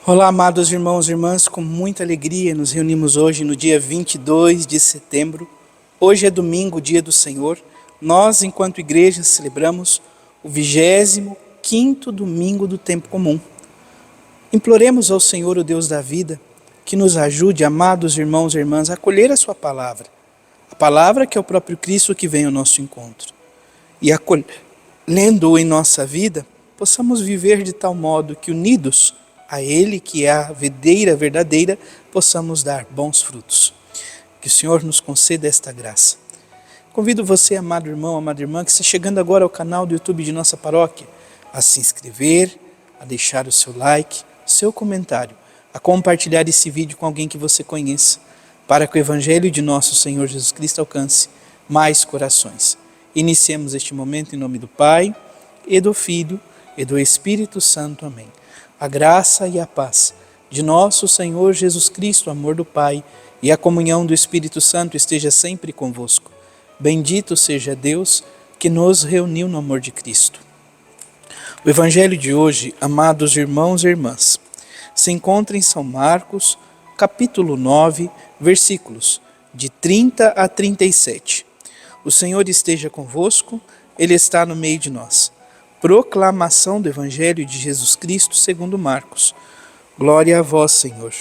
Olá, amados irmãos e irmãs, com muita alegria nos reunimos hoje no dia 22 de setembro. Hoje é domingo, dia do Senhor. Nós, enquanto igreja, celebramos o 25º domingo do tempo comum. Imploremos ao Senhor, o Deus da vida, que nos ajude, amados irmãos e irmãs, a acolher a sua palavra. A palavra que é o próprio Cristo que vem ao nosso encontro. E acolhendo-o em nossa vida, possamos viver de tal modo que, unidos a Ele, que é a videira verdadeira, possamos dar bons frutos. Que o Senhor nos conceda esta graça. Convido você, amado irmão, amada irmã, que está chegando agora ao canal do YouTube de nossa paróquia, a se inscrever, a deixar o seu like, o seu comentário, a compartilhar esse vídeo com alguém que você conheça, para que o Evangelho de nosso Senhor Jesus Cristo alcance mais corações. Iniciemos este momento em nome do Pai, e do Filho, e do Espírito Santo. Amém. A graça e a paz de nosso Senhor Jesus Cristo, o amor do Pai e a comunhão do Espírito Santo esteja sempre convosco. Bendito seja Deus que nos reuniu no amor de Cristo. O Evangelho de hoje, amados irmãos e irmãs, se encontra em São Marcos, capítulo 9, versículos de 30 a 37. O Senhor esteja convosco, Ele está no meio de nós. Proclamação do Evangelho de Jesus Cristo segundo Marcos. Glória a vós, Senhor.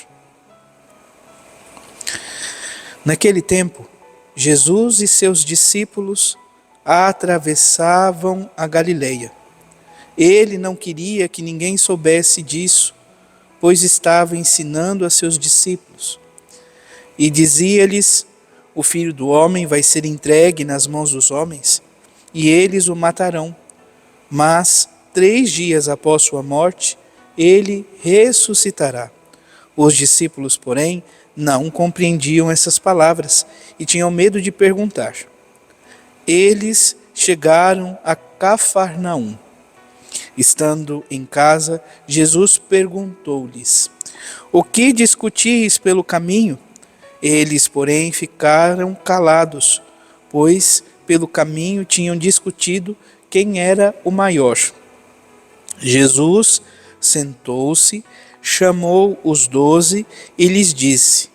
Naquele tempo, Jesus e seus discípulos atravessavam a Galileia. Ele não queria que ninguém soubesse disso, pois estava ensinando a seus discípulos. E dizia-lhes: o Filho do Homem vai ser entregue nas mãos dos homens, e eles o matarão. Mas 3 dias após sua morte, ele ressuscitará. Os discípulos, porém, não compreendiam essas palavras e tinham medo de perguntar. Eles chegaram a Cafarnaum. Estando em casa, Jesus perguntou-lhes: o que discutis pelo caminho? Eles, porém, ficaram calados, pois pelo caminho tinham discutido quem era o maior. Jesus sentou-se, chamou os 12 e lhes disse: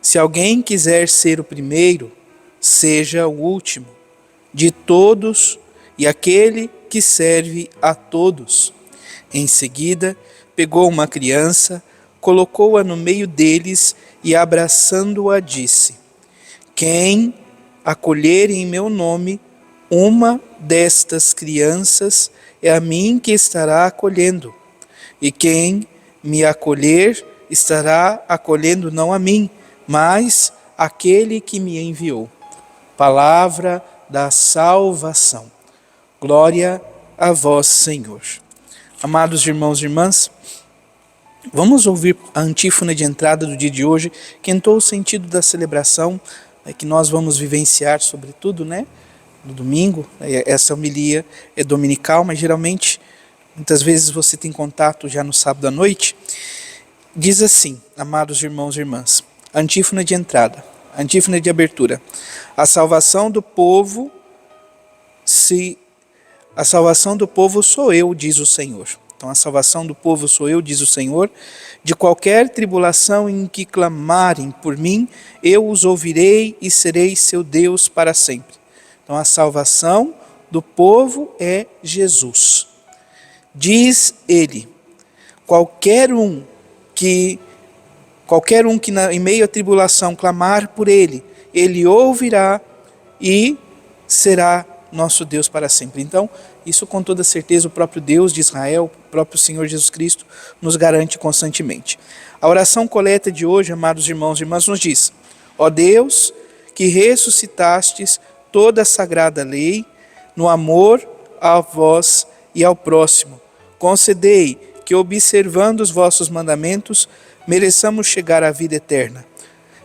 se alguém quiser ser o primeiro, seja o último de todos e aquele que serve a todos. Em seguida, pegou uma criança, colocou-a no meio deles e, abraçando-a, disse: quem acolher em meu nome uma destas crianças, é a mim que estará acolhendo. E quem me acolher, estará acolhendo não a mim, mas aquele que me enviou. Palavra da salvação. Glória a vós, Senhor. Amados irmãos e irmãs, vamos ouvir a antífona de entrada do dia de hoje, que entrou o sentido da celebração que nós vamos vivenciar, sobretudo, no domingo. Essa homilia é dominical, mas geralmente, muitas vezes você tem contato já no sábado à noite. Diz assim, amados irmãos e irmãs, antífona de entrada, antífona de abertura: a salvação do povo sou eu, diz o Senhor. Então, a salvação do povo sou eu, diz o Senhor. De qualquer tribulação em que clamarem por mim, eu os ouvirei e serei seu Deus para sempre. Então, a salvação do povo é Jesus. Diz ele: qualquer um que em meio à tribulação clamar por ele, ele ouvirá e será nosso Deus para sempre. Então, isso com toda certeza o próprio Deus de Israel, o próprio Senhor Jesus Cristo, nos garante constantemente. A oração coleta de hoje, amados irmãos e irmãs, nos diz: ó Deus, que ressuscitastes toda a sagrada lei, no amor a vós e ao próximo, concedei que, observando os vossos mandamentos, mereçamos chegar à vida eterna.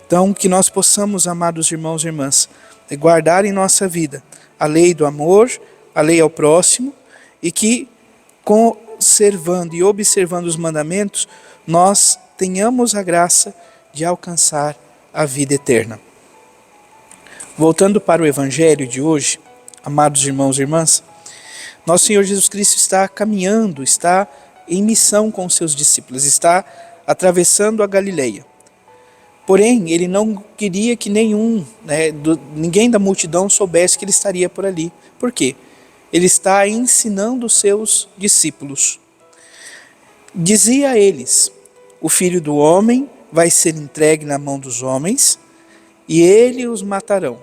Então, que nós possamos, amados irmãos e irmãs, guardar em nossa vida a lei do amor, a lei ao próximo, e que, conservando e observando os mandamentos, nós tenhamos a graça de alcançar a vida eterna. Voltando para o Evangelho de hoje, amados irmãos e irmãs, nosso Senhor Jesus Cristo está caminhando, está em missão com os seus discípulos, está atravessando a Galileia. Porém, ele não queria que ninguém da multidão soubesse que ele estaria por ali. Por quê? Ele está ensinando os seus discípulos. Dizia a eles: o Filho do Homem vai ser entregue na mão dos homens, e eles os matarão.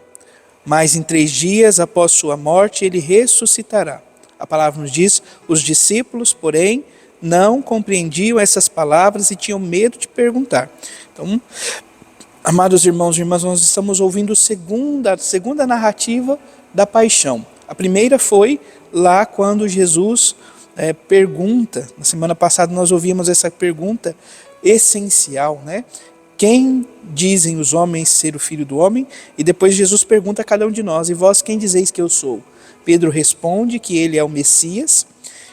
Mas em 3 dias após sua morte, ele ressuscitará. A palavra nos diz: os discípulos, porém, não compreendiam essas palavras e tinham medo de perguntar. Então, amados irmãos e irmãs, nós estamos ouvindo a segunda narrativa da paixão. A primeira foi lá quando Jesus pergunta. Na semana passada nós ouvimos essa pergunta essencial, né? Quem dizem os homens ser o Filho do Homem? E depois Jesus pergunta a cada um de nós: e vós quem dizeis que eu sou? Pedro responde que ele é o Messias.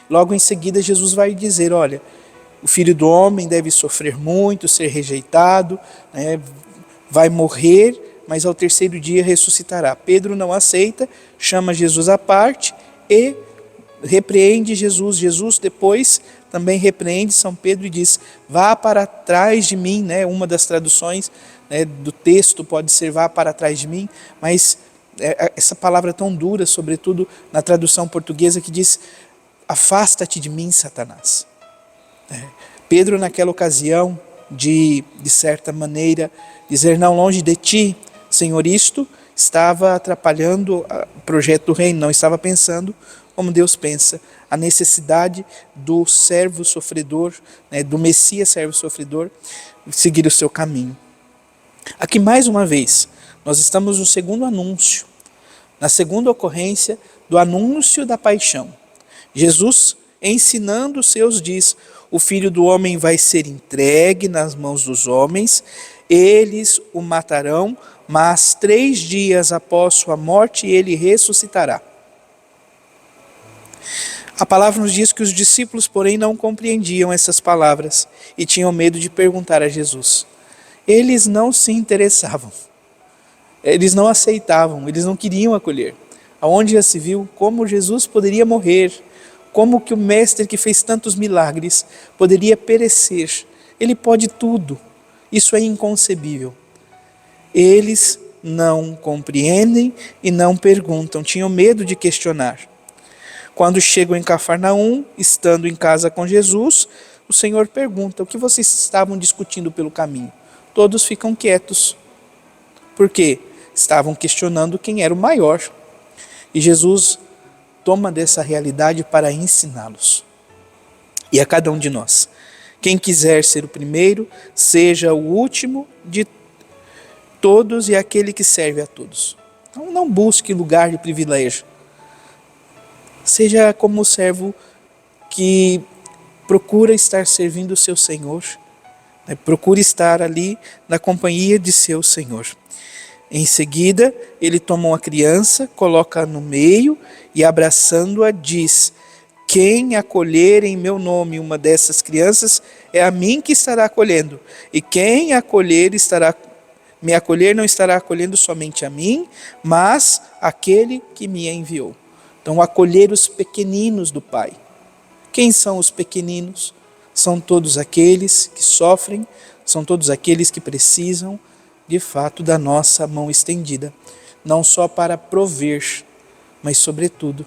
Logo em seguida Jesus vai dizer: olha, o Filho do Homem deve sofrer muito, ser rejeitado, vai morrer, mas ao 3º dia ressuscitará. Pedro não aceita, chama Jesus à parte e repreende Jesus. Jesus depois também repreende São Pedro e diz: vá para trás de mim, uma das traduções do texto pode ser vá para trás de mim, mas essa palavra tão dura, sobretudo na tradução portuguesa, que diz: afasta-te de mim, Satanás. Pedro, naquela ocasião, de certa maneira, dizer não, longe de ti, Senhor, isto estava atrapalhando o projeto do reino, não estava pensando como Deus pensa, a necessidade do servo sofredor, do Messias servo sofredor, seguir o seu caminho. Aqui mais uma vez, nós estamos no segundo anúncio, na segunda ocorrência do anúncio da paixão. Jesus, ensinando os seus, diz: o Filho do Homem vai ser entregue nas mãos dos homens, eles o matarão, mas 3 dias após sua morte ele ressuscitará. A palavra nos diz que os discípulos, porém, não compreendiam essas palavras e tinham medo de perguntar a Jesus. Eles não se interessavam, eles não aceitavam, eles não queriam acolher. Aonde já se viu como Jesus poderia morrer, como que o mestre que fez tantos milagres poderia perecer. Ele pode tudo, isso é inconcebível. Eles não compreendem e não perguntam, tinham medo de questionar. Quando chegam em Cafarnaum, estando em casa com Jesus, o Senhor pergunta: o que vocês estavam discutindo pelo caminho? Todos ficam quietos, porque estavam questionando quem era o maior. E Jesus toma dessa realidade para ensiná-los. E a cada um de nós: quem quiser ser o primeiro, seja o último de todos e aquele que serve a todos. Então não busque lugar de privilégio. Seja como o servo que procura estar servindo o seu Senhor, procura estar ali na companhia de seu Senhor. Em seguida, ele toma uma criança, coloca no meio e, abraçando-a, diz: quem acolher em meu nome uma dessas crianças, é a mim que estará acolhendo. E quem me acolher não estará acolhendo somente a mim, mas aquele que me enviou. Então, acolher os pequeninos do Pai. Quem são os pequeninos? São todos aqueles que sofrem, são todos aqueles que precisam, de fato, da nossa mão estendida. Não só para prover, mas, sobretudo,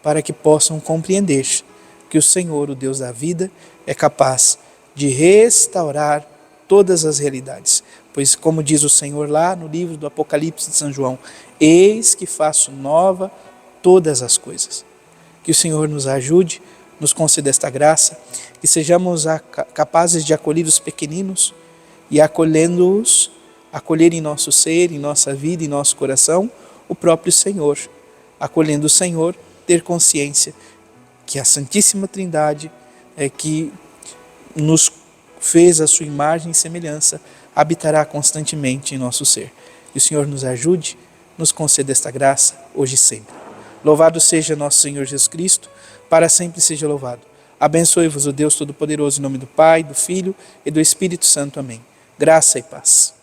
para que possam compreender que o Senhor, o Deus da vida, é capaz de restaurar todas as realidades. Pois, como diz o Senhor lá no livro do Apocalipse de São João: eis que faço nova todas as coisas. Que o Senhor nos ajude, nos conceda esta graça, que sejamos capazes de acolher os pequeninos e, acolhendo-os, acolher em nosso ser, em nossa vida, em nosso coração, o próprio Senhor. Acolhendo o Senhor, ter consciência que a Santíssima Trindade, que nos fez a sua imagem e semelhança, habitará constantemente em nosso ser. Que o Senhor nos ajude, nos conceda esta graça, hoje e sempre. Louvado seja nosso Senhor Jesus Cristo, para sempre seja louvado. Abençoe-vos o Deus Todo-Poderoso, em nome do Pai, do Filho e do Espírito Santo. Amém. Graça e paz.